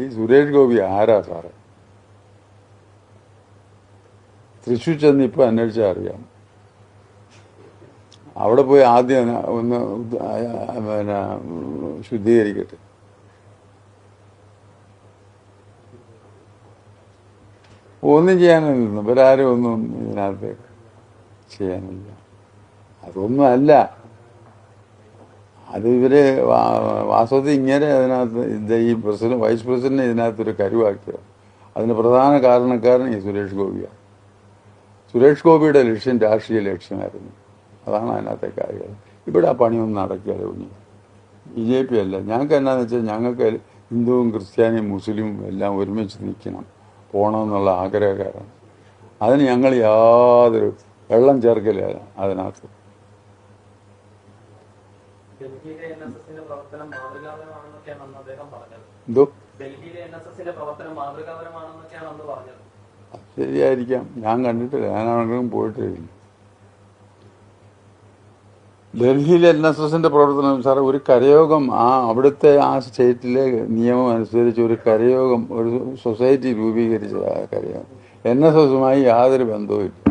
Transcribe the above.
ഈ സുരേഷ് ഗോപി ആരാ സാറേ? തൃശ്ശൂർ ചെന്ന് ഇപ്പൊ അന്വേഷിച്ചാൽ അറിയാം. അവിടെ പോയി ആദ്യം ഒന്ന് പിന്നെ ശുദ്ധീകരിക്കട്ടെ. ഒന്നും ചെയ്യാനില്ല, ഇവരാരും ഒന്നും ഇതിനകത്ത് ചെയ്യാനില്ല. അതൊന്നും അല്ല, അത് ഇവര് വാസ്തവത്തിൽ ഇങ്ങനെ അതിനകത്ത് ഈ പ്രസിഡന്റ് വൈസ് പ്രസിഡന്റിനെ ഇതിനകത്തൊരു കരുവാക്കിയത്. അതിന് പ്രധാന കാരണക്കാരൻ ഈ സുരേഷ് ഗോപിയാണ്. സുരേഷ് ഗോപിയുടെ ലക്ഷ്യം രാഷ്ട്രീയ ലക്ഷ്യമായിരുന്നു. അതാണ് അതിനകത്തെ കാര്യം. ഇവിടെ ആ പണിയൊന്നും നടക്കില്ല. കുഞ്ഞി BJP അല്ല. ഞങ്ങൾക്ക് എന്നാന്ന് വെച്ചാൽ ഞങ്ങൾക്ക് ഹിന്ദുവും ക്രിസ്ത്യാനിയും മുസ്ലിമും എല്ലാം ഒരുമിച്ച് നിൽക്കണം, പോകണമെന്നുള്ള ആഗ്രഹക്കാരാണ്. അതിന് ഞങ്ങൾ യാതൊരു വെള്ളം ചേർക്കില്ല അതിനകത്ത്. എന്തോ ശരിയായിരിക്കാം, ഞാൻ കണ്ടിട്ടില്ല, ഞാനാണെങ്കിലും പോയിട്ടില്ല. ഡൽഹിയിലെ NSSന്റെ പ്രവർത്തനം സാറേ, ഒരു കരയോഗം അവിടുത്തെ ആ സ്റ്റേറ്റിലെ നിയമം അനുസരിച്ച് ഒരു കരയോഗം, ഒരു സൊസൈറ്റി രൂപീകരിച്ച ആ കരയോഗം NSSുമായി യാതൊരു ബന്ധവുമില്ല.